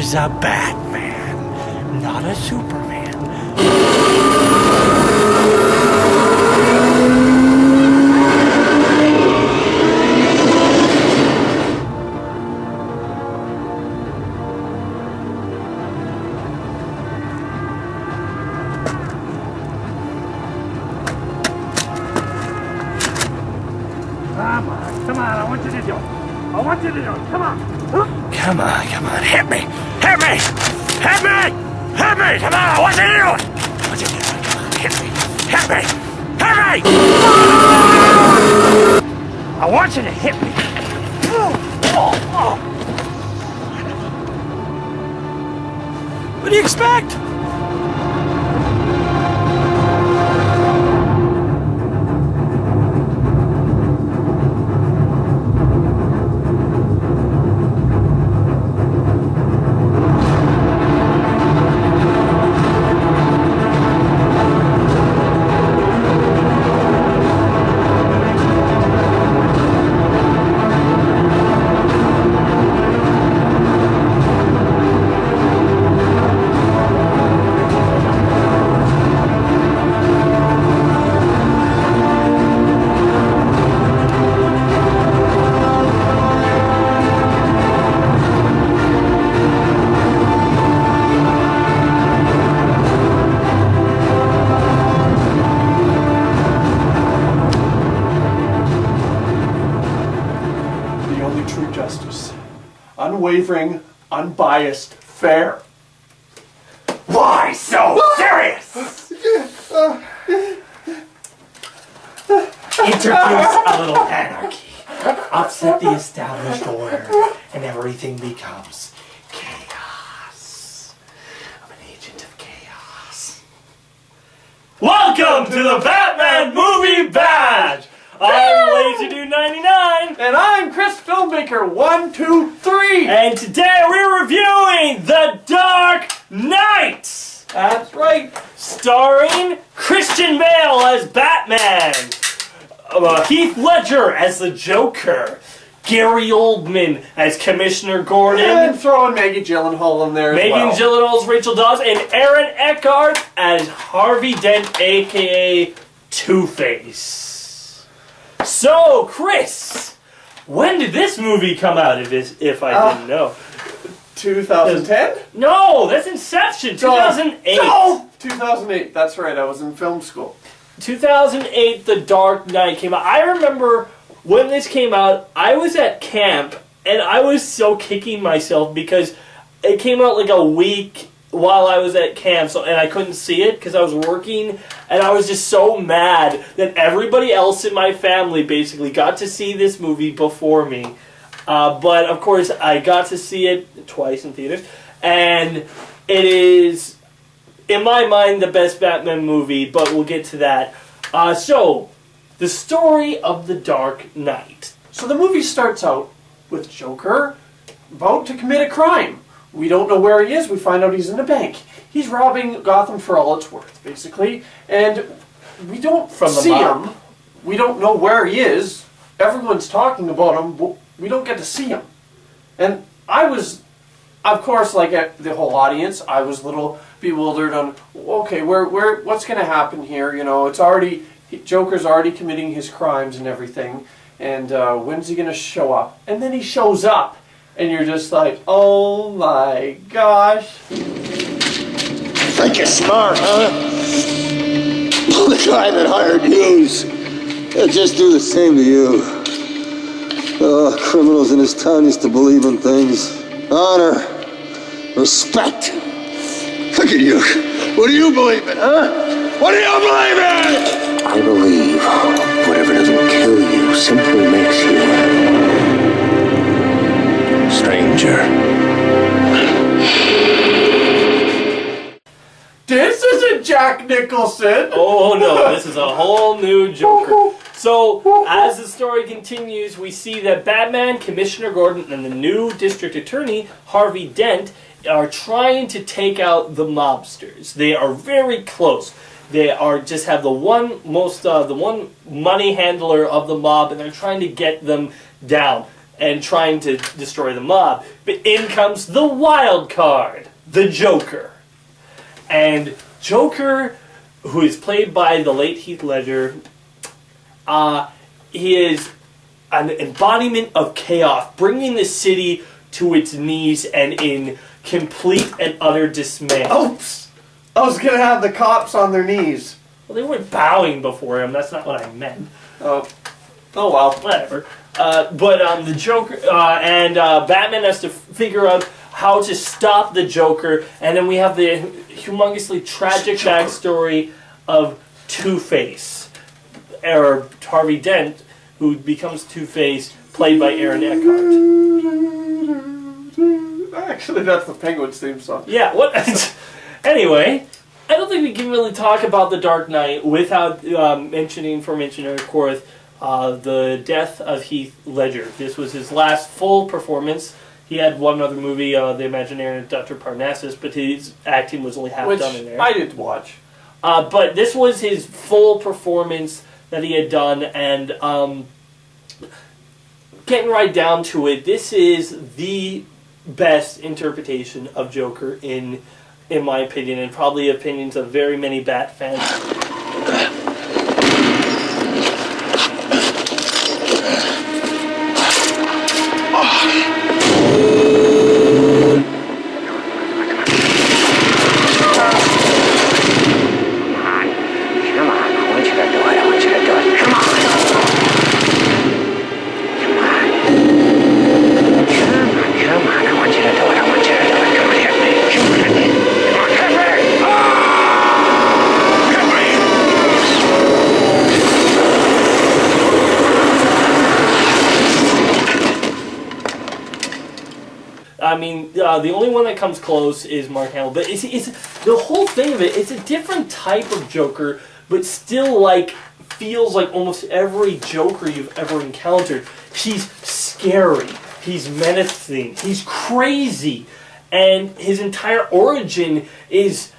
There's a Batman, not a Superman. Come on, I want you to do it. I want you to do it. Come on. Come on, hit me! Hit me! Hit me! Hit me! Come on, I want you to do it! I want you to do it. Come on, hit me! Hit me! Hit me! I want you to hit me! What do you expect? Unwavering, unbiased, fair. Why so serious? Introduce a little anarchy. Upset the established order, and everything becomes chaos. I'm an agent of chaos. Welcome to the Batman Movie Badge! I'm Lazerdude 99. And I'm Chrisfilmbaker 123. And today we're reviewing The Dark Knight! That's right. Starring Christian Bale as Batman, Heath Ledger as the Joker, Gary Oldman as Commissioner Gordon, And throwing Maggie Gyllenhaal in there Megan as well. Gyllenhaal's Rachel Dawes, and Aaron Eckhart as Harvey Dent, aka Two-Face. So, Chris, when did this movie come out, if I didn't know? 2010? No, that's Inception, 2008. No! 2008, that's right, I was in film school. 2008, The Dark Knight came out. I remember when this came out, I was at camp, and I was so kicking myself because it came out like a week while I was at camp, and I couldn't see it because I was working, and I was just so mad that everybody else in my family basically got to see this movie before me. But, of course, I got to see it twice in theaters, and it is, in my mind, the best Batman movie, but we'll get to that. So, the story of The Dark Knight. So the movie starts out with Joker about to commit a crime. We don't know where he is. We find out he's in a bank. He's robbing Gotham for all it's worth, basically. And we don't see him. We don't know where he is. Everyone's talking about him, but we don't get to see him. And I was, of course, like the whole audience, I was a little bewildered on, okay, what's going to happen here? You know, it's already, Joker's already committing his crimes and everything. And when's he going to show up? And then he shows up. And you're just like, oh my gosh. Think you're smart, huh? The guy that hired yous, he'll just do the same to you. Oh, criminals in this town used to believe in things. Honor, respect. Look at you. What do you believe in, huh? What do you believe in? I believe whatever doesn't kill you simply makes you stranger. This isn't Jack Nicholson. Oh no, this is a whole new Joker. So, as the story continues, we see that Batman, Commissioner Gordon, and the new District Attorney, Harvey Dent, are trying to take out the mobsters. They are very close. They are just have the one money handler of the mob, and they're trying to get them down. and trying to destroy the mob. But in comes the wild card, the Joker. And Joker, who is played by the late Heath Ledger, he is an embodiment of chaos, bringing the city to its knees and in complete and utter dismay. Oops! I was gonna have the cops on their knees. Well, they weren't bowing before him. That's not what I meant. Oh well. Whatever. But the Joker and Batman has to figure out how to stop the Joker, and then we have the humongously tragic backstory of Two-Face, or Harvey Dent, who becomes Two-Face, played by Aaron Eckhart. Actually, that's the Penguins theme song. Yeah, what? Anyway, I don't think we can really talk about The Dark Knight without mentioning, of course, the death of Heath Ledger. This was his last full performance. He had one other movie, The Imaginary Dr. Parnassus, but his acting was only half done in there. I did watch. But this was his full performance that he had done, and getting right down to it, this is the best interpretation of Joker in my opinion, and probably opinions of very many Bat fans. I mean, the only one that comes close is Mark Hamill, but it's the whole thing of it. It's a different type of Joker, but still like feels like almost every Joker you've ever encountered. He's scary, he's menacing, he's crazy, and his entire origin is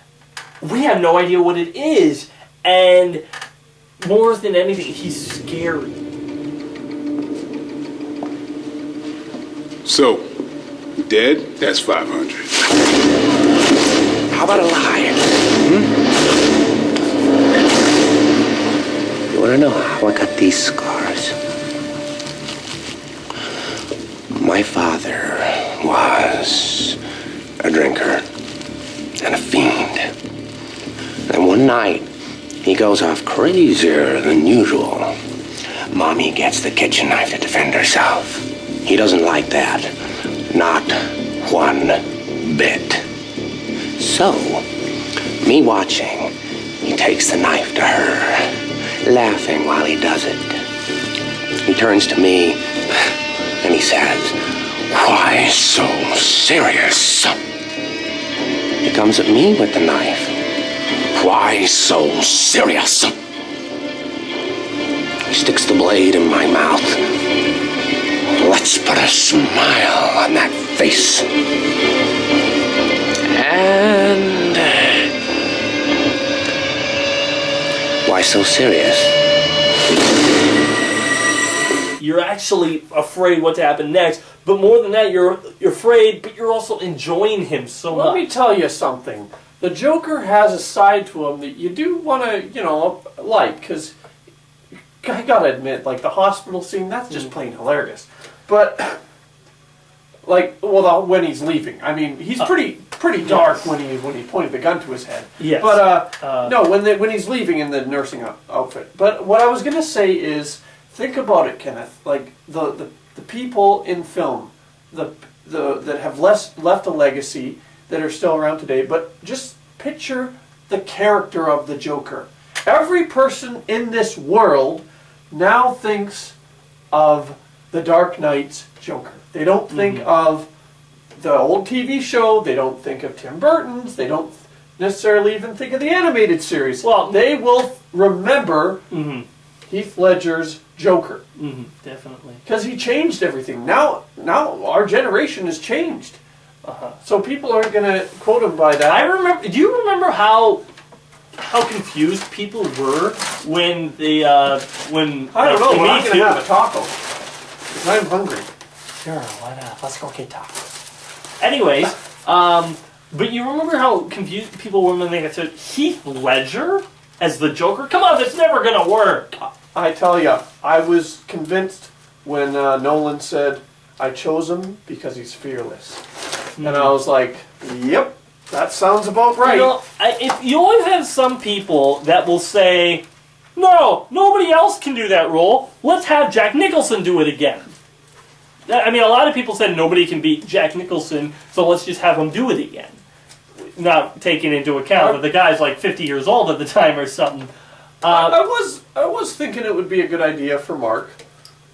we have no idea what it is, and more than anything, he's scary. So, dead? That's 500. How about a lie? You want to know how I got these scars? My father was a drinker and a fiend. And one night, he goes off crazier than usual. Mommy gets the kitchen knife to defend herself. He doesn't like that. Not one bit. So, me watching, he takes the knife to her, laughing while he does it. He turns to me, and he says, "Why so serious?" He comes at me with the knife. "Why so serious?" He sticks the blade in my mouth. Let's put a smile on that face. And why so serious? You're actually afraid what to happen next, but more than that, you're afraid, but you're also enjoying him so much. Let me tell you something. The Joker has a side to him that you do want to, like, because I gotta admit, like, the hospital scene, that's just plain hilarious. But, like, when he's leaving, I mean, he's pretty dark when he pointed the gun to his head. Yes. But no, when he's leaving in the nursing outfit. But what I was gonna say is, think about it, Kenneth. Like the people in film, that have left a legacy that are still around today. But just picture the character of the Joker. Every person in this world now thinks of the Dark Knight's Joker. They don't think of the old TV show. They don't think of Tim Burton's. They don't necessarily even think of the animated series. Well, they will remember Heath Ledger's Joker. Definitely. Because he changed everything. Now our generation has changed. So people aren't going to quote him by that. Do you remember how confused people were when I don't know, but I'm going to have a taco. Because I'm hungry. Sure, why not? Let's go get tacos. Anyways, but you remember how confused people were when they said Heath Ledger as the Joker? Come on, that's never gonna work. I tell you, I was convinced when Nolan said, I chose him because he's fearless. And I was like, yep, that sounds about right. You know, you always have some people that will say, no, nobody else can do that role. Let's have Jack Nicholson do it again. I mean, a lot of people said nobody can beat Jack Nicholson, so let's just have him do it again. Not taking into account that the guy's like 50 years old at the time or something. I was thinking it would be a good idea for Mark,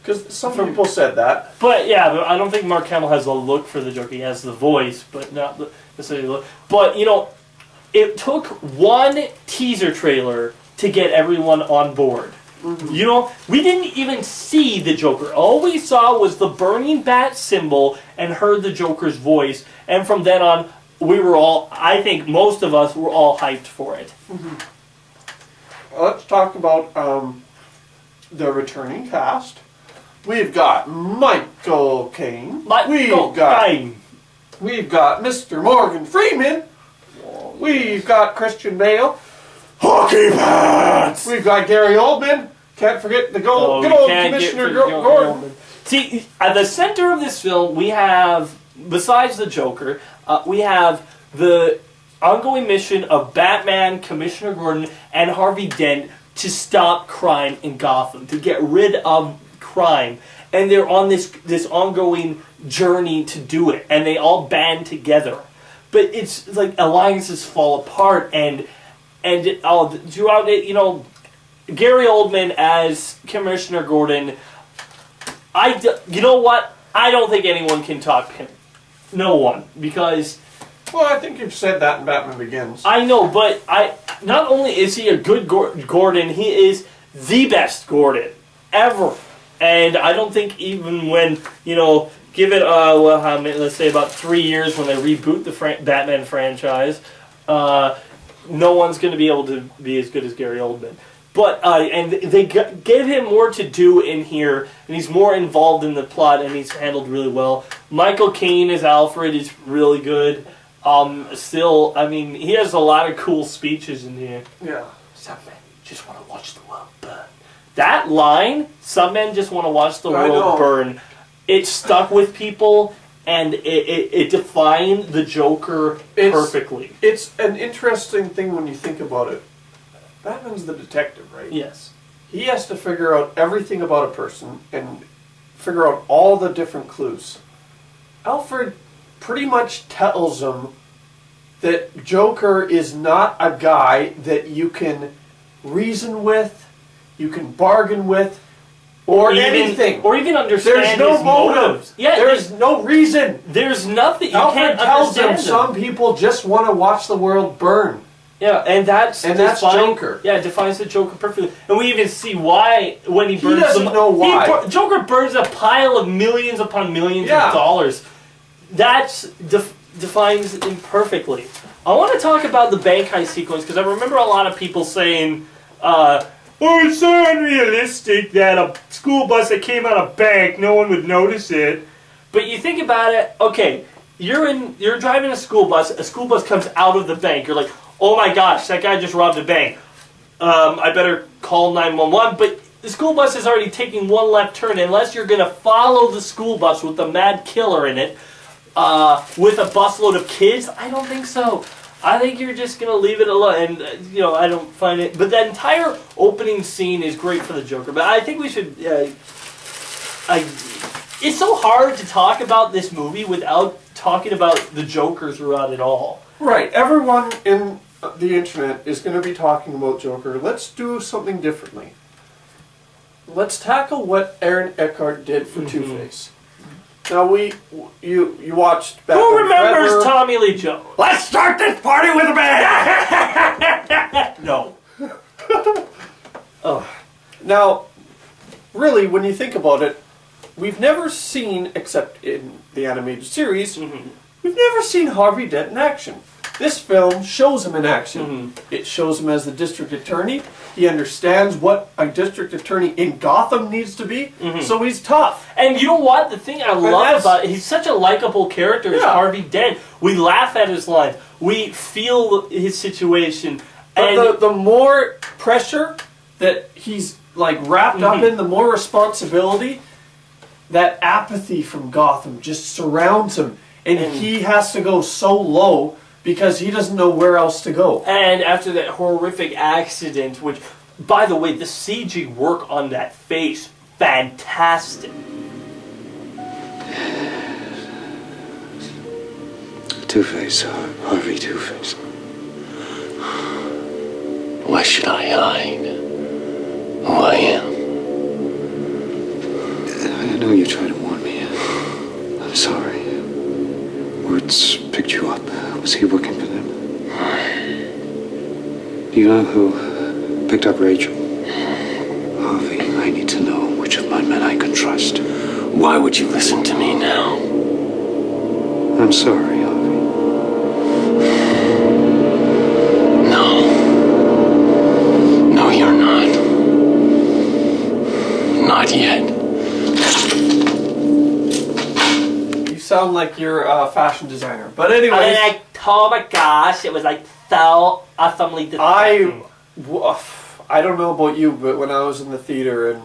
because some people said that. But yeah, I don't think Mark Hamill has the look for the Joker. He has the voice, but not necessarily the look. But you know, it took one teaser trailer to get everyone on board. Mm-hmm. You know, we didn't even see the Joker. All we saw was the burning bat symbol and heard the Joker's voice. And from then on, we were all, I think most of us were all hyped for it. Mm-hmm. Let's talk about the returning cast. We've got Michael Caine. We've got Mr. Morgan Freeman. We've got Christian Bale. Hockey pants! We've got Gary Oldman. Can't forget the good old Commissioner Gordon. See, at the center of this film, we have, besides the Joker, we have the ongoing mission of Batman, Commissioner Gordon, and Harvey Dent to stop crime in Gotham, to get rid of crime. And they're on this ongoing journey to do it, and they all band together. But it's like alliances fall apart, and throughout it, you know, Gary Oldman as Commissioner Gordon, you know what? I don't think anyone can top him. No one, because... Well, I think you've said that in Batman Begins. I know, but not only is he a good Gordon, he is the best Gordon ever. And I don't think even when, you know, give it, let's say about 3 years when they reboot the Batman franchise, no one's going to be able to be as good as Gary Oldman. But, and they gave him more to do in here, and he's more involved in the plot, and he's handled really well. Michael Caine as Alfred is really good. Still, I mean, he has a lot of cool speeches in here. Yeah. Some men just want to watch the world burn. That line, some men just want to watch the world burn, it stuck with people, and it defined the Joker perfectly. It's an interesting thing when you think about it. Batman's the detective, right? Yes. He has to figure out everything about a person and figure out all the different clues. Alfred pretty much tells him that Joker is not a guy that you can reason with, you can bargain with, or anything. Or even understand his motives. Yeah, there's no reason. There's nothing. You Alfred can't tells him understand some people just want to watch the world burn. Yeah, and that's Joker. Yeah, it defines the Joker perfectly. And we even see why when he burns doesn't know why. Joker burns a pile of millions upon millions of dollars. That defines him perfectly. I want to talk about the bank heist sequence because I remember a lot of people saying, "Oh, it's so unrealistic that a school bus that came out of a bank, no one would notice it." But you think about it. Okay, you're driving a school bus comes out of the bank. You're like, oh my gosh, that guy just robbed a bank. I better call 911. But the school bus is already taking one left turn. Unless you're going to follow the school bus with the mad killer in it, with a busload of kids, I don't think so. I think you're just going to leave it alone. And, you know, I don't find it. But that entire opening scene is great for the Joker. But I think we should... it's so hard to talk about this movie without talking about the Joker throughout it all. Right. Everyone in the internet is going to be talking about Joker. Let's do something differently. Let's tackle what Aaron Eckhart did for Two-Face. Now you watched Batman Who remembers Forever. Tommy Lee Jones? Let's start this party with a bang! No. Oh. Now, really, when you think about it, we've never seen, except in the animated series, we've never seen Harvey Dent in action. This film shows him in action. It shows him as the district attorney. He understands what a district attorney in Gotham needs to be, so he's tough. And you know what? The thing I love about it, he's such a likable character as Harvey Dent. We laugh at his lines. We feel his situation. But the more pressure that he's like wrapped up in, the more responsibility, that apathy from Gotham just surrounds him. And he has to go so low because he doesn't know where else to go. And after that horrific accident, which, by the way, the CG work on that face, fantastic. Two-Face, Harvey Two-Face. Why should I hide who I am? I know you tried to warn me. I'm sorry. Words picked you up. Was he working for them? Do you know who picked up Rachel? Harvey, I need to know which of my men I can trust. Why would you listen to me now? I'm sorry, Harvey. No, you're not. Not yet. You sound like you're a fashion designer. But anyway, Oh my gosh, it was like so awesomely disgusting. I don't know about you, but when I was in the theater and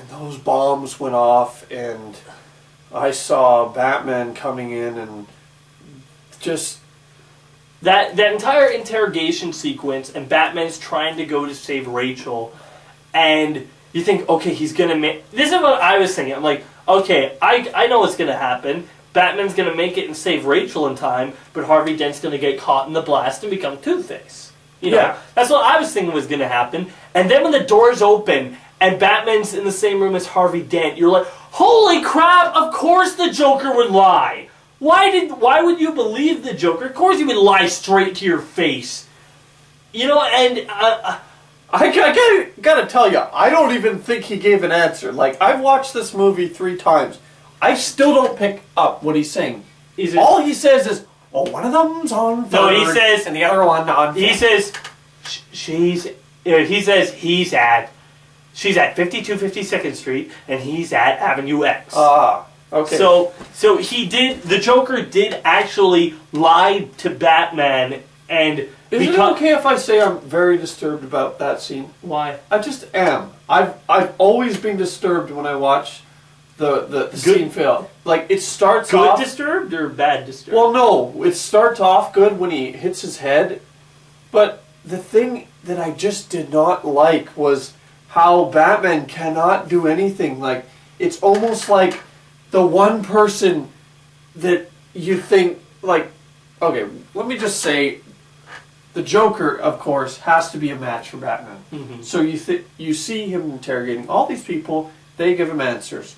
those bombs went off and I saw Batman coming in and just... That entire interrogation sequence and Batman's trying to go to save Rachel and you think, okay, he's gonna make... This is what I was thinking. I'm like, okay, I know what's gonna happen. Batman's gonna make it and save Rachel in time, but Harvey Dent's gonna get caught in the blast and become Two-Face. You know, that's what I was thinking was gonna happen. And then when the doors open and Batman's in the same room as Harvey Dent, you're like, holy crap, of course the Joker would lie. Why would you believe the Joker? Of course he would lie straight to your face. You know, and I gotta tell you, I don't even think he gave an answer. Like, I've watched this movie 3 times. I still don't pick up what he's saying. All he says is, oh, one of them's on third, no, he says, and the other one on fifth. He says, she's at 5252nd Street, and he's at Avenue X. Okay. So the Joker did actually lie to Batman, and Is it okay if I say I'm very disturbed about that scene? Why? I just am. I've always been disturbed when I watch the scene film. Like, it starts off... Good disturbed or bad disturbed? Well, no. It starts off good when he hits his head, but the thing that I just did not like was how Batman cannot do anything. Like, it's almost like the one person that you think, like... Okay, let me just say... The Joker, of course, has to be a match for Batman. Mm-hmm. So you see him interrogating all these people, they give him answers.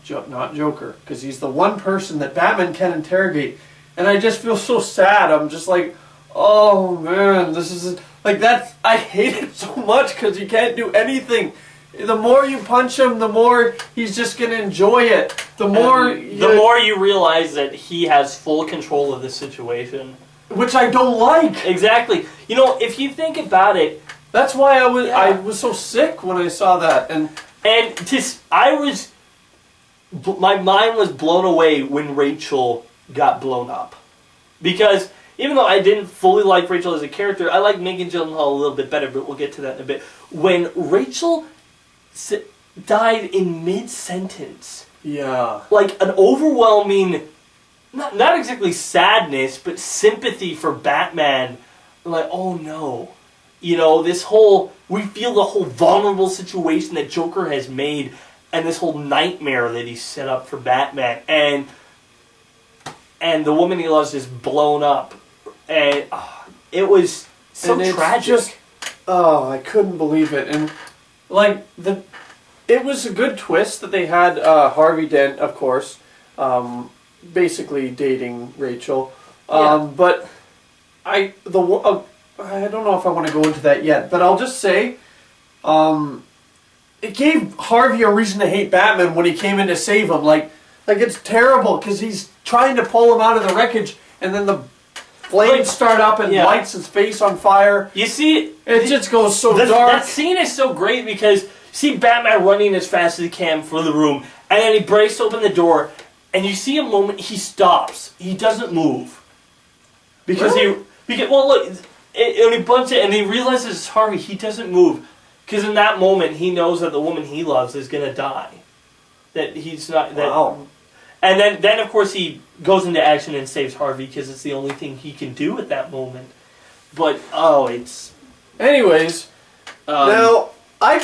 Not Joker, because he's the one person that Batman can interrogate. And I just feel so sad. I'm just like, oh man, this is... Like, I hate it so much because he can't do anything. The more you punch him, the more he's just going to enjoy it. The more you realize that he has full control of the situation. Which I don't like. Exactly. You know, if you think about it, that's why I was so sick when I saw that, my mind was blown away when Rachel got blown up, because even though I didn't fully like Rachel as a character, I like Megan Gyllenhaal a little bit better. But we'll get to that in a bit. When Rachel died in mid-sentence, like an overwhelming. Not exactly sadness, but sympathy for Batman. Like, oh no. You know, we feel the whole vulnerable situation that Joker has made, and this whole nightmare that he set up for Batman. And the woman he loves is blown up. And it was so tragic. I couldn't believe it. And, like, it was a good twist that they had Harvey Dent, of course, basically dating Rachel, but I don't know if I want to go into that yet, but I'll just say it gave Harvey a reason to hate Batman when he came in to save him. Like it's terrible because he's trying to pull him out of the wreckage, and then flames start up and Yeah. lights his face on fire. You see, It just goes so dark. that scene is so great because you see Batman running as fast as he can for the room, and then he breaks open the door, and you see a moment he stops. He doesn't move because well look, and he bumps it, and he realizes it's Harvey. He doesn't move because in that moment he knows that the woman he loves is gonna die. That he's not. That, Wow. And then of course he goes into action and saves Harvey because it's the only thing he can do at that moment. But it's. Anyways, now I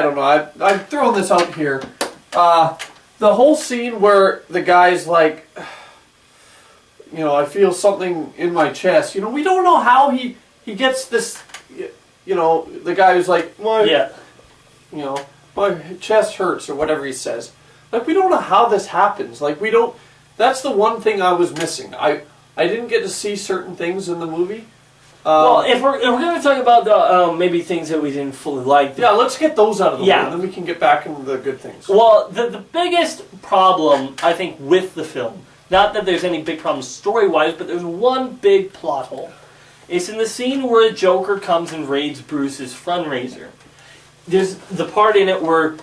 don't know. I'm throwing this out here. The whole scene where the guy's like, I feel something in my chest. We don't know how he gets this. The guy who's like, my chest hurts or whatever he says. Like, we don't know how this happens. Like, we don't. That's the one thing I was missing. I didn't get to see certain things in the movie. Well, if we're going to talk about the maybe things that we didn't fully like. Yeah, let's get those out of the way, and then we can get back into the good things. Well, the biggest problem, I think, with the film, not that there's any big problems story-wise, but there's one big plot hole. It's in the scene where Joker comes and raids Bruce's fundraiser. There's the part in it where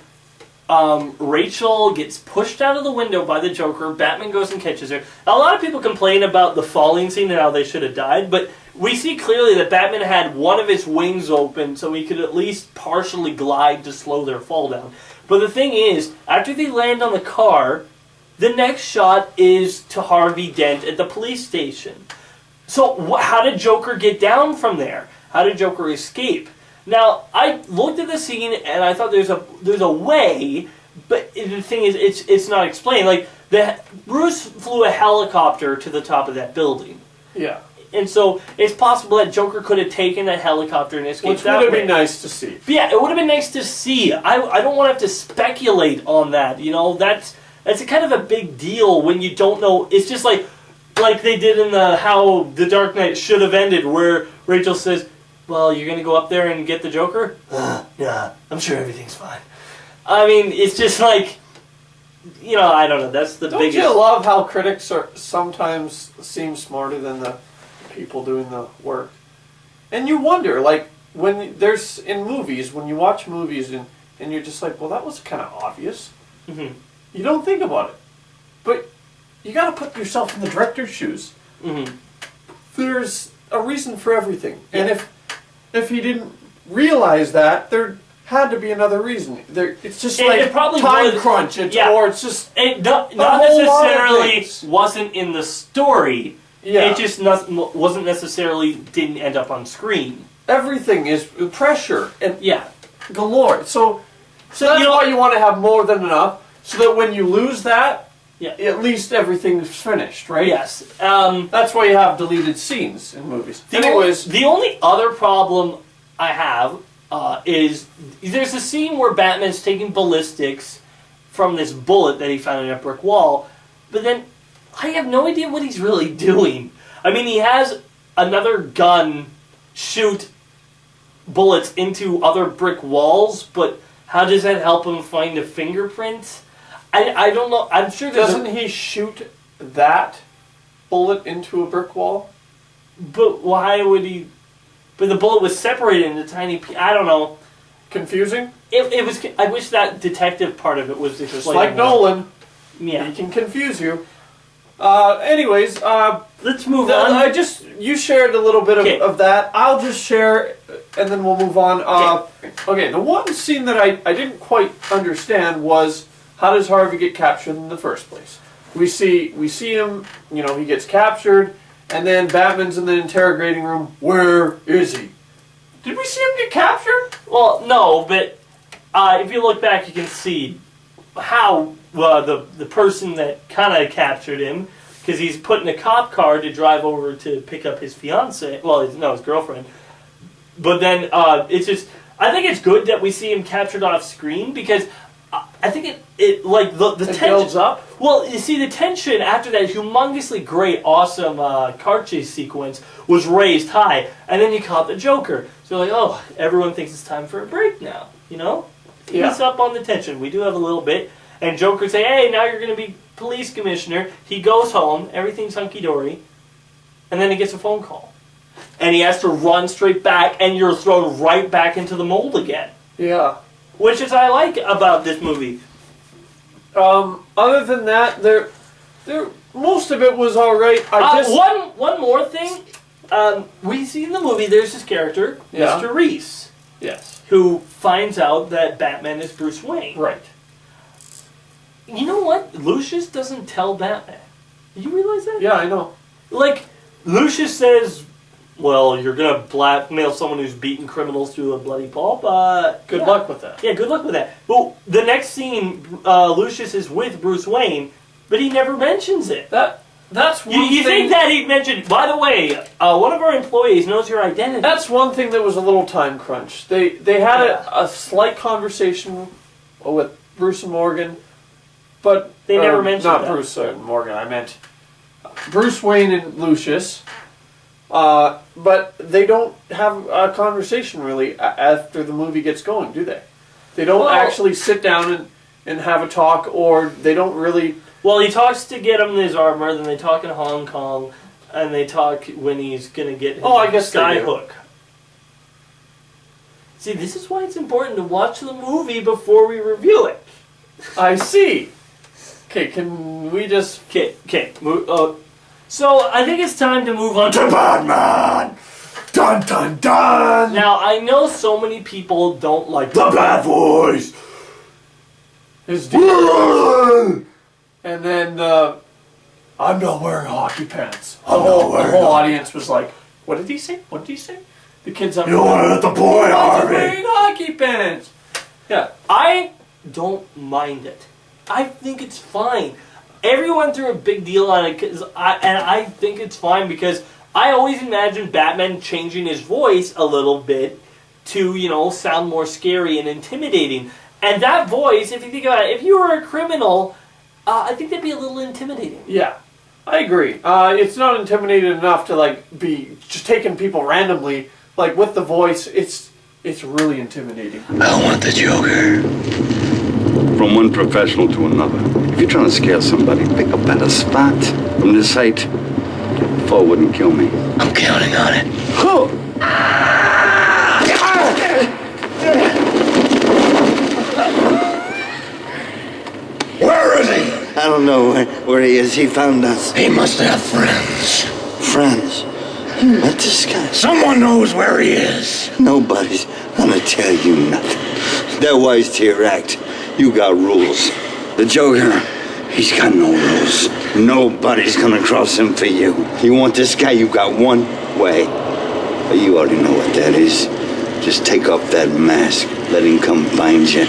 Rachel gets pushed out of the window by the Joker. Batman goes and catches her. Now, a lot of people complain about the falling scene and how they should have died, but we see clearly that Batman had one of his wings open so he could at least partially glide to slow their fall down. But the thing is, after they land on the car, the next shot is to Harvey Dent at the police station. So how did Joker get down from there? How did Joker escape? Now, I looked at the scene and I thought there's a way, but the thing is, it's not explained. Like, Bruce flew a helicopter to the top of that building. Yeah. And so it's possible that Joker could have taken that helicopter and escaped that way. Which would have been nice to see. But yeah, it would have been nice to see. I don't want to have to speculate on that. That's a kind of a big deal when you don't know. It's just like they did in how The Dark Knight should have ended, where Rachel says, well, you're going to go up there and get the Joker? Nah, I'm sure everything's fine. I mean, it's just like, I don't know. That's the biggest... Don't you love how critics sometimes seem smarter than the people doing the work? And you wonder, like, when there's in movies, when you watch movies and you're just like, well, that was kind of obvious. Mm-hmm. You don't think about it. But you got to put yourself in the director's shoes. Mm-hmm. There's a reason for everything. Yeah. And if he didn't realize that, there had to be another reason. It's just like it probably time crunch, or it's just not necessarily wasn't in the story. Yeah. It just wasn't necessarily didn't end up on screen. Everything is pressure and galore. So that's why you want to have more than enough, so that when you lose that, at least everything's finished, right? Yes. That's why you have deleted scenes in movies. The only other problem I have is there's a scene where Batman's taking ballistics from this bullet that he found in a brick wall, but then I have no idea what he's really doing. I mean, he has another gun shoot bullets into other brick walls, but how does that help him find a fingerprint? I don't know. I'm sure doesn't he shoot that bullet into a brick wall? But why would he? But the bullet was separated into tiny pieces. I don't know. Confusing? It was. I wish that detective part of it was explained. Just like Nolan. Yeah. He can confuse you. Anyways, let's move on. You shared a little bit of that. I'll just share, and then we'll move on. Okay, the one scene that I didn't quite understand was, how does Harvey get captured in the first place? We see him, he gets captured, and then Batman's in the interrogating room. Where is he? Did we see him get captured? Well, no, but if you look back, you can see how the person that kind of captured him, because he's put in a cop car to drive over to pick up his fiance. Well, his girlfriend. But then it's just, I think it's good that we see him captured off screen, because I think it tension builds up. Well, you see, the tension after that humongously great, awesome car chase sequence was raised high, and then you caught the Joker. So like, oh, everyone thinks it's time for a break now. Ease up on the tension. We do have a little bit, and Joker say, "Hey, now you're going to be police commissioner." He goes home. Everything's hunky dory. and then he gets a phone call. And he has to run straight back, and you're thrown right back into the mold again. Yeah. Which is I like about this movie. Other than that, there, most of it was all right. One more thing. We see in the movie there's this character, Yeah. Mr. Reese, Yes. who finds out that Batman is Bruce Wayne. Right. You know what? Lucius doesn't tell Batman. You realize that? Yeah, I know. Like, Lucius says, well, you're going to blackmail someone who's beaten criminals through a bloody pulp. Good luck with that. Yeah, good luck with that. Well, the next scene, Lucius is with Bruce Wayne, but he never mentions it. That's one You thing. think that he mentioned, by the way, one of our employees knows your identity. That's one thing that was a little time crunch. They had a slight conversation with Bruce and Morgan, but They never mentioned not that. Bruce and Morgan. I meant Bruce Wayne and Lucius. But they don't have a conversation really after the movie gets going, do they? They don't actually sit down and have a talk, or they don't really. Well, he talks to get him his armor, then they talk in Hong Kong, and they talk when he's going to get his I guess they do. skyhook. See, this is why it's important to watch the movie before we review it. I see. Okay, can we just? Okay. So I think it's time to move on to Batman. Dun dun dun! Now I know so many people don't like the bad voice. His and then I'm not wearing hockey pants. The whole audience was like, "What did he say? What did he say?" The kids up. You want to let the boy, Harvey? Wearing hockey pants. Yeah, I don't mind it. I think it's fine. Everyone threw a big deal on it, and I think it's fine because I always imagined Batman changing his voice a little bit to, sound more scary and intimidating. And that voice, if you think about it, if you were a criminal, I think that'd be a little intimidating. yeah, I agree. It's not intimidating enough to be just taking people randomly. Like with the voice, it's really intimidating. I want the Joker. From one professional to another. If you're trying to scare somebody, pick a better spot. From this height, foe wouldn't kill me. I'm counting on it. Oh! Where is he? I don't know where he is. He found us. He must have friends. Friends. You met this guy? Someone knows where he is. Nobody's gonna tell you nothing. They're wise to your act. You got rules. The Joker, he's got no rules. Nobody's gonna cross him for you. You want this guy, you got one way. But you already know what that is. Just take off that mask. Let him come find you.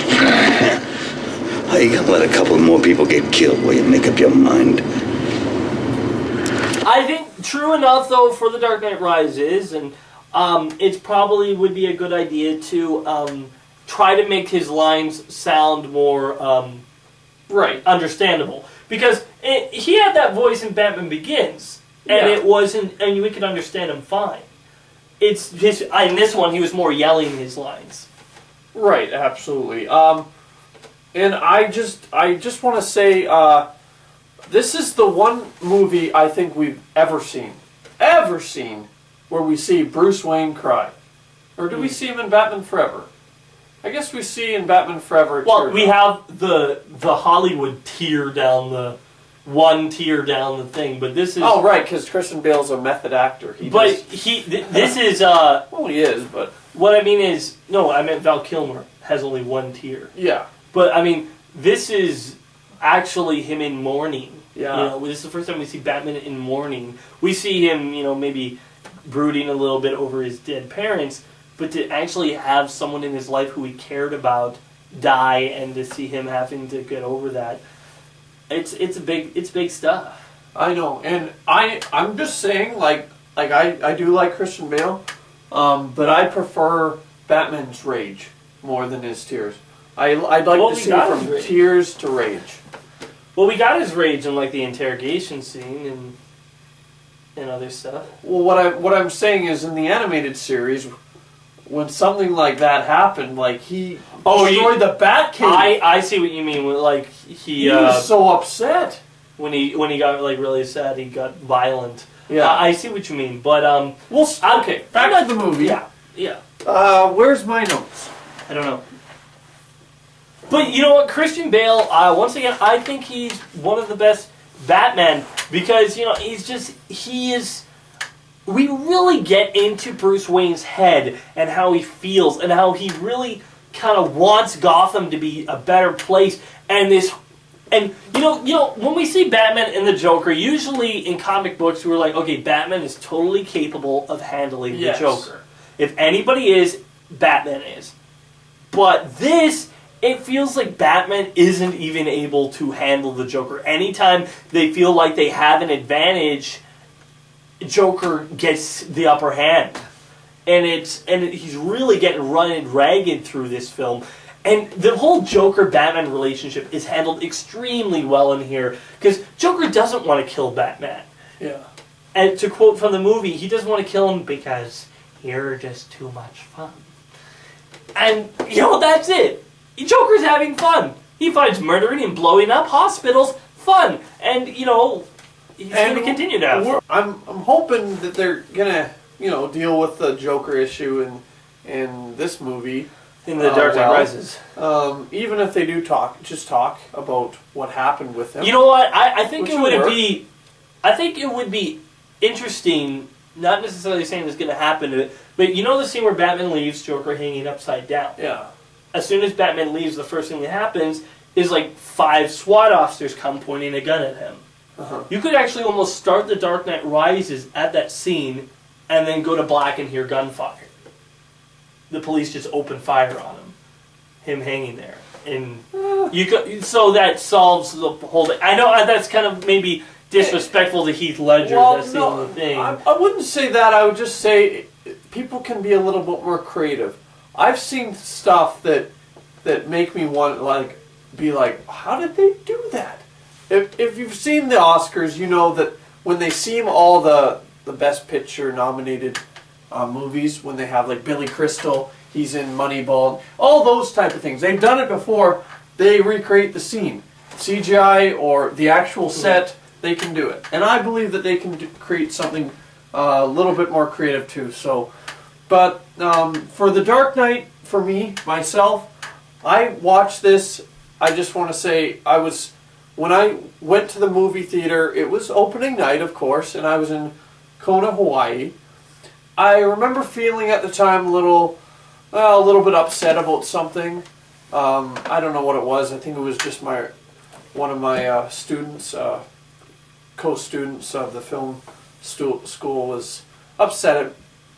How you gonna let a couple more people get killed while you make up your mind? I think true enough, though, for The Dark Knight Rises, and it probably would be a good idea to try to make his lines sound more understandable. Because he had that voice in Batman Begins, and it wasn't, and we could understand him fine. It's his, in this one, he was more yelling his lines. Right, absolutely. And I just want to say, this is the one movie I think we've ever seen, where we see Bruce Wayne cry. Or do we see him in Batman Forever? I guess we see in Batman Forever. Well, we have the Hollywood tear down the thing, but this is. Oh, right, because Christian Bale's a method actor. This is. Well, he is, but what I mean is, no, I meant Val Kilmer has only one tear. yeah, But I mean, this is actually him in mourning. Yeah. This is the first time we see Batman in mourning. We see him, maybe brooding a little bit over his dead parents, but to actually have someone in his life who he cared about die, and to see him having to get over that, it's big stuff. I know, and I'm just saying, I do like Christian Bale, but I prefer Batman's rage more than his tears. I'd like to see from tears to rage. Well, we got his rage in the interrogation scene and other stuff. Well, what I'm saying is, in the animated series, when something like that happened, he destroyed the Batcave. I see what you mean. He was so upset. when he got like really sad, he got violent. Yeah. I see what you mean, but okay, back to the movie. Yeah. Where's my notes? I don't know. But you know what, Christian Bale, once again, I think he's one of the best Batman because, you know, we really get into Bruce Wayne's head and how he feels and how he really kind of wants Gotham to be a better place. And you know, when we see Batman and the Joker, usually in comic books we're like, okay, Batman is totally capable of handling the Joker. If anybody is, Batman is. But this, it feels like Batman isn't even able to handle the Joker. Anytime they feel like they have an advantage, Joker gets the upper hand. And he's really getting run ragged through this film. And the whole Joker-Batman relationship is handled extremely well in here. Because Joker doesn't want to kill Batman. Yeah. And to quote from the movie, he doesn't want to kill him because you're just too much fun. And, you know, that's it. Joker's having fun. He finds murdering and blowing up hospitals fun. And, you know, he's going to continue to have fun. I'm hoping that they're going to, you know, deal with the Joker issue in this movie. In The Dark Knight Rises. Even if they do talk about what happened with him. You know what? I think it would be interesting, not necessarily saying it's going to happen, but you know the scene where Batman leaves Joker hanging upside down? Yeah. As soon as Batman leaves, the first thing that happens is like 5 SWAT officers come pointing a gun at him. Uh-huh. You could actually almost start The Dark Knight Rises at that scene and then go to black and hear gunfire. The police just open fire on him hanging there, and so that solves the whole thing. I know that's kind of maybe disrespectful to Heath Ledger. Well, that's the only thing. I wouldn't say that. I would just say people can be a little bit more creative. I've seen stuff that make me want to be like, how did they do that? If you've seen the Oscars, you know that when they seem all the Best Picture nominated movies, when they have like Billy Crystal, he's in Moneyball, all those type of things. They've done it before. They recreate the scene, CGI or the actual set. They can do it, and I believe that they can create something a little bit more creative too. So, but for The Dark Knight, for me myself, I watched this. I just want to say when I went to the movie theater, it was opening night, of course, and I was in Kona, Hawaii. I remember feeling at the time a little bit upset about something. I don't know what it was. I think it was just one of my students, co-students of the film school, was upset at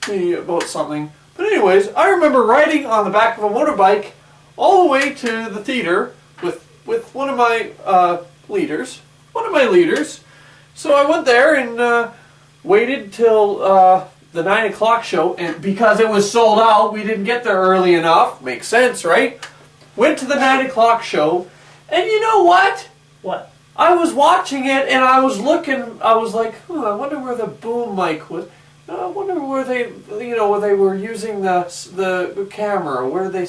me about something. But anyways, I remember riding on the back of a motorbike all the way to the theater with one of my leaders. So I went there and waited till the 9 o'clock show, and because it was sold out, we didn't get there early enough. Makes sense, right? Went to the 9 o'clock show, and you know what? What? I was watching it, and I was looking, I was like, I wonder where the boom mic was. I wonder where they were using the camera, where they...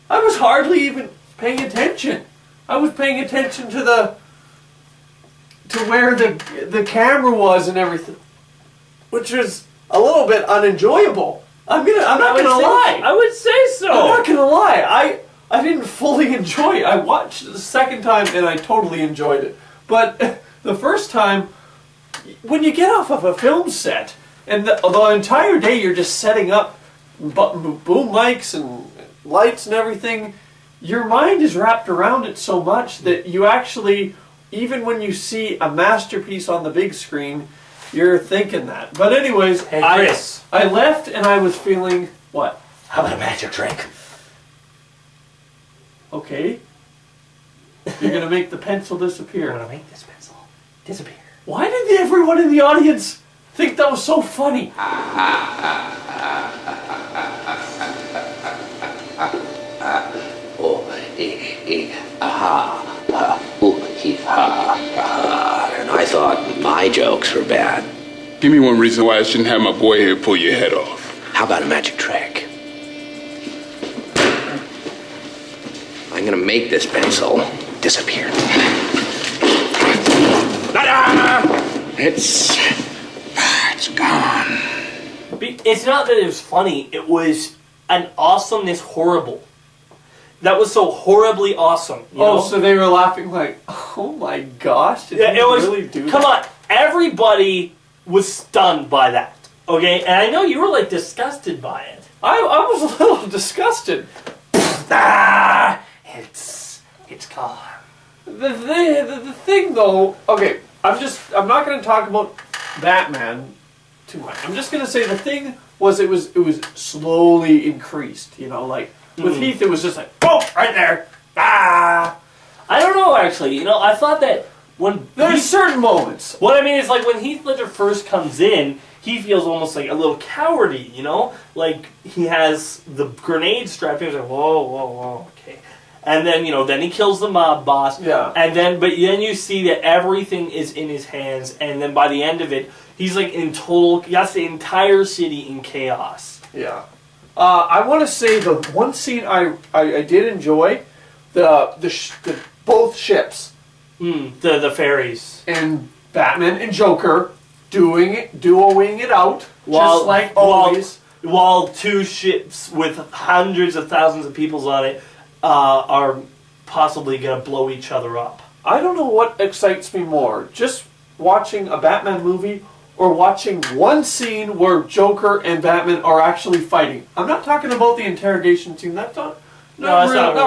I was hardly even paying attention. I was paying attention to where the camera was and everything, which was a little bit unenjoyable. I'm not gonna lie. I would say so. I'm not gonna lie. I didn't fully enjoy it. I watched it the second time and I totally enjoyed it. But the first time, when you get off of a film set and the entire day you're just setting up boom mics and lights and everything, your mind is wrapped around it so much that you actually, even when you see a masterpiece on the big screen, you're thinking that. But anyways, hey, Chris. I left and I was feeling, what? How about a magic trick? Okay. You're going to make the pencil disappear. I'm going to make this pencil disappear. Why did everyone in the audience think that was so funny? And I thought my jokes were bad. Give me one reason why I shouldn't have my boy here pull your head off. How about a magic trick? I'm gonna make this pencil disappear. It's gone. It's not that it was funny. It was an awesomeness horrible. That was so horribly awesome. You know? So they were laughing like, oh my gosh, did Yeah, he it was. really do Come that? on, everybody was stunned by that. Okay, and I know you were like disgusted by it. I was a little disgusted. It's gone. The thing though, okay, I'm not going to talk about Batman too much. I'm just going to say the thing was it was slowly increased. You know, like with Heath, it was just like boom right there. I don't know actually. You know, I thought that when there's certain moments. What I mean is like when Heath Ledger first comes in, he feels almost like a little cowardy. You know, like he has the grenade strapped. He's like whoa, okay. And then, then he kills the mob boss. Yeah. But then you see that everything is in his hands. And then by the end of it, he's like in total, that's the entire city in chaos. Yeah. I want to say the one scene I did enjoy, the both ships. The ferries. And Batman and Joker duoing it out, just like always. While two ships with hundreds of thousands of people on it are possibly going to blow each other up. I don't know what excites me more, just watching a Batman movie or watching one scene where Joker and Batman are actually fighting. I'm not talking about the interrogation scene. That's not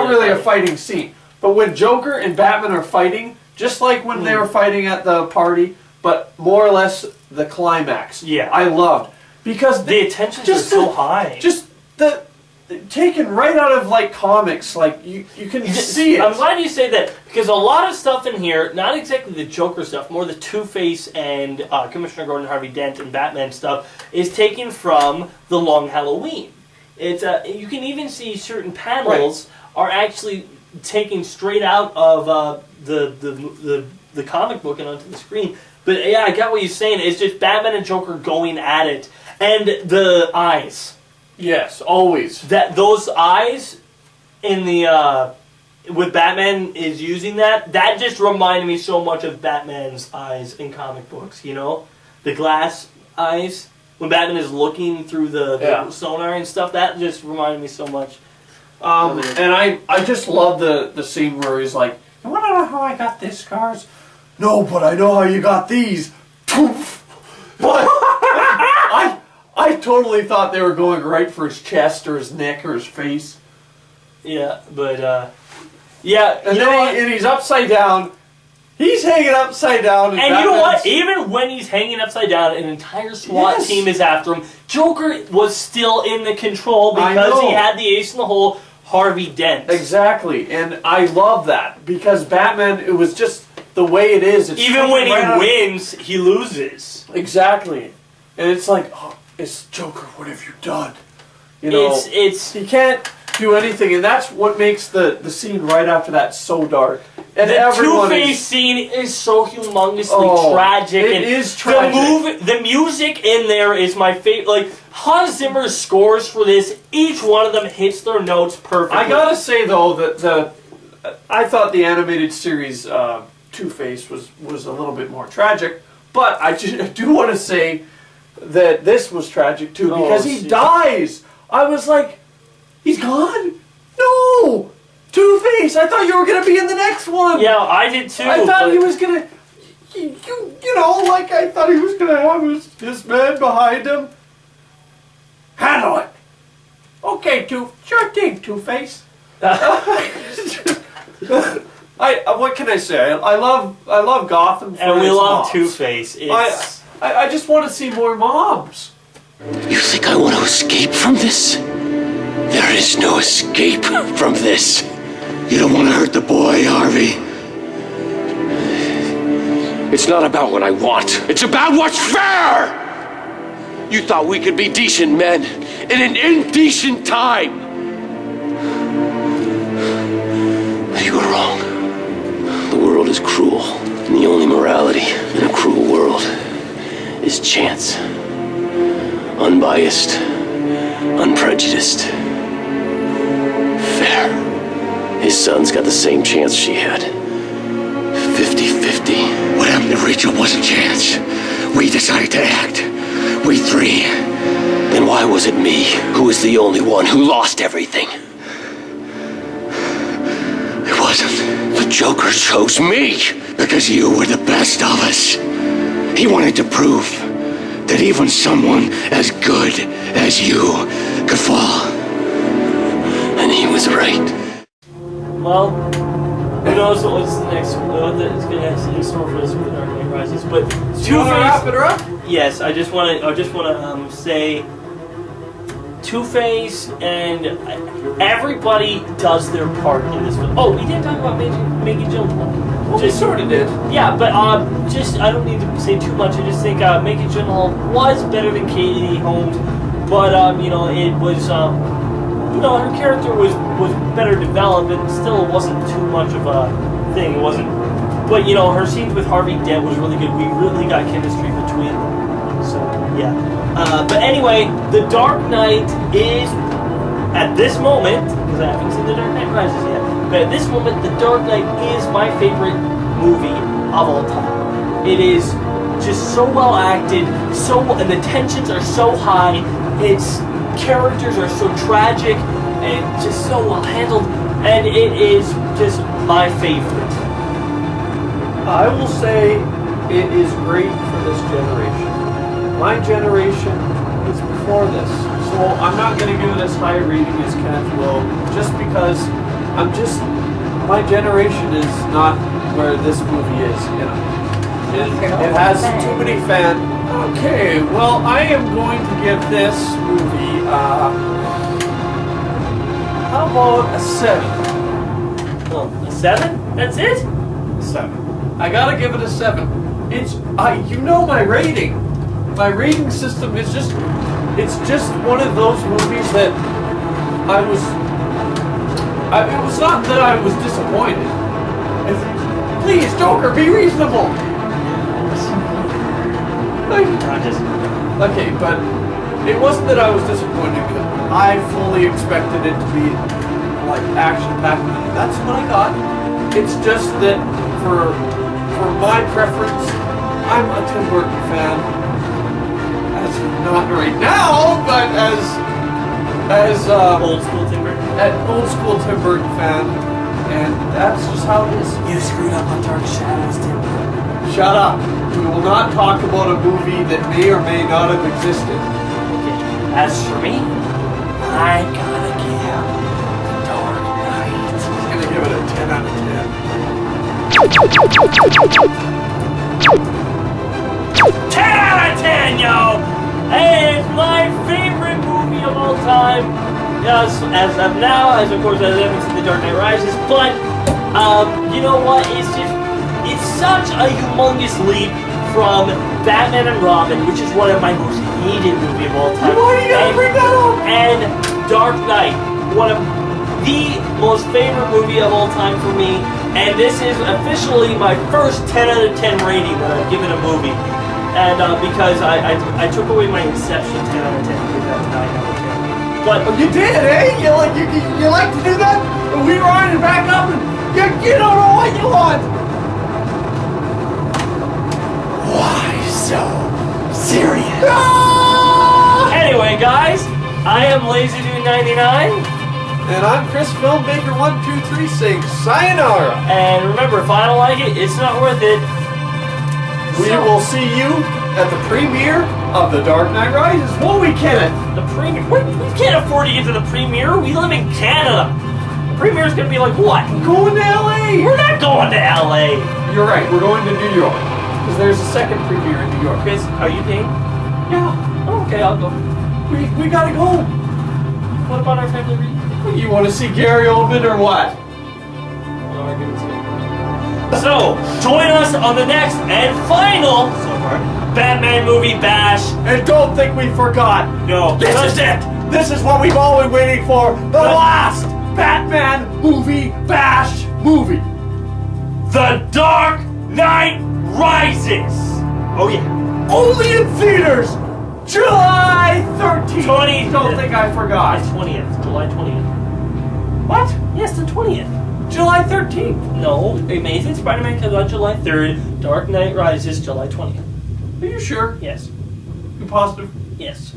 really a fighting scene. But when Joker and Batman are fighting, just like when they were fighting at the party, but more or less the climax. Yeah. I loved. Because the attentions are so high. Just taken right out of like comics, like you can see it. I'm glad you say that because a lot of stuff in here, not exactly the Joker stuff, more the Two-Face and Commissioner Gordon, Harvey Dent, and Batman stuff, is taken from The Long Halloween. It's you can even see certain panels are actually taken straight out of the comic book and onto the screen. But yeah, I got what you're saying. It's just Batman and Joker going at it, and the eyes. Yes, always. Those eyes in the with Batman is using that just reminded me so much of Batman's eyes in comic books, the glass eyes when Batman is looking through the sonar and stuff. That just reminded me so much. And I just love the scene where he's like, you want to know how I got this scars? No, but I know how you got these. But I totally thought they were going right for his chest or his neck or his face. Yeah, but yeah, and then he's upside down. He's hanging upside down. And you know what? Even when he's hanging upside down, an entire SWAT team is after him. Joker was still in the control because he had the ace in the hole, Harvey Dent. Exactly, and I love that because Batman, it was just the way it is. It's even when he wins, he loses. Exactly, and it's like, oh, it's Joker. What have you done? It's he can't do anything, and that's what makes the scene right after that so dark. And the Two-Face scene is so humongously tragic. It is tragic. The music in there is my favorite. Like Hans Zimmer's scores for this, each one of them hits their notes perfectly. I gotta say though that I thought the animated series Two-Face was a little bit more tragic, but I do want to say that this was tragic too because he dies. I was like, he's gone? No! Two-Face! I thought you were going to be in the next one! Yeah, I did too. I thought he was going to... I thought he was going to have his man behind him. Handle it! Okay, sure thing, Two-Face. What can I say? I love Gotham for and we its love mobs. Two-Face. I just want to see more mobs. You think I want to escape from this? There is no escape from this. You don't want to hurt the boy, Harvey. It's not about what I want. It's about what's fair! You thought we could be decent men in an indecent time. You were wrong. The world is cruel, and the only morality in a cruel world is chance. Unbiased, unprejudiced, fair. His son's got the same chance she had. 50-50. What happened to Rachel was a chance. We decided to act. We three. Then why was it me who was the only one who lost everything? It wasn't. The Joker chose me because you were the best of us. He wanted to prove that even someone as good as you could fall. And he was right. Well, who knows what's the next what is going to have in store for us with Dark Knight Rises? But Do you want to wrap it up? Yes, I just want to say, Two-Face and everybody does their part in this film. Oh, we didn't talk about Maggie Gyllenhaal. Well, we sort of did. Yeah, but just I don't need to say too much. I just think Maggie Gyllenhaal was better than Katie Holmes, but you know, it was you know, her character was better developed, and still it wasn't too much of a thing. It wasn't, but you know, her scenes with Harvey Dent was really good. We really got chemistry between them. So yeah. But anyway, The Dark Knight is, at this moment, because I haven't seen The Dark Knight Rises yet, but at this moment, The Dark Knight is my favorite movie of all time. It is just so well acted, and the tensions are so high. Its characters are so tragic and just so well handled, and it is just my favorite. I will say it is great for this generation. My generation is before this, so I'm not going to give it as high a rating as Kenneth will, just because my generation is not where this movie is, you know. It has too many fans. Okay, well, I am going to give this movie, how about a 7? Oh, a 7? That's it? 7. I gotta give it a 7. It's, you know my rating. My rating system is just one of those movies that it was not that I was disappointed. Please, Joker, be reasonable. Okay, but it wasn't that I was disappointed because I fully expected it to be like action-packed. That's what I got. It's just that for my preference, I'm a Tim Burton fan. As not right now, but as old school Tim Burton. An old school Tim Burton fan, and that's just how it is. You screwed up on Dark Shadows, Tim Burton. Shut up. We will not talk about a movie that may or may not have existed. Okay. As for me, I gotta give Dark Knight. He's gonna give it a 10 out of 10. 10 out of 10, yo! Hey, it's my favorite movie of all time. Yes, as of now, as of course I haven't seen The Dark Knight Rises, but you know what? It's such a humongous leap from Batman and Robin, which is one of my most hated movies of all time. Why do you gotta bring that up? And Dark Knight, one of the most favorite movie of all time for me. And this is officially my first 10 out of 10 rating that I've given a movie. And because I took away my Inception 10 out of 10 and gave that a 9 out of 10. But you did, eh? You like to do that? And we rewind it back up and you don't know what you want. why so serious? Ah! Anyway, guys, I am Lazerdude 99. And I'm Chrisfilmbaker 123 saying sayonara. And remember, if I don't like it, it's not worth it. We will see you at the premiere of The Dark Knight Rises. Won't we, Kenneth? The premiere? We can't afford to get to the premiere. We live in Canada. The premiere's gonna be like what? We're going to LA. We're not going to LA. You're right. We're going to New York because there's a second premiere in New York. Chris, are you paying? Yeah. Oh, okay, I'll go. We gotta go. What about our family reunion? You want to see Gary Oldman or what? So, join us on the next and final Batman movie bash. And don't think we forgot. No. This is it. This is what we've all been waiting for. The last Batman movie bash movie. The Dark Knight Rises. Oh yeah. Only in theaters. July 13th. 20th. Don't think I forgot. It's 20th. July 20th. What? Yes, the 20th. July 13th. No, Amazing Spider-Man comes out July 3rd. Dark Knight Rises July 20th. Are you sure? Yes. You positive? Yes.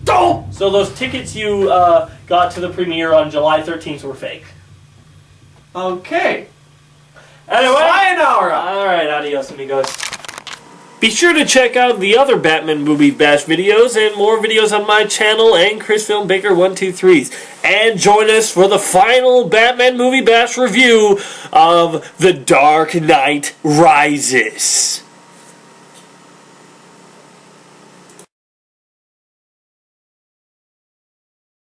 Don't! So those tickets you got to the premiere on July 13th were fake. Okay. Anyway. Sayonara! Alright, adios amigos. Be sure to check out the other Batman Movie Bash videos and more videos on my channel and Chrisfilmbaker123's. And join us for the final Batman Movie Bash review of The Dark Knight Rises.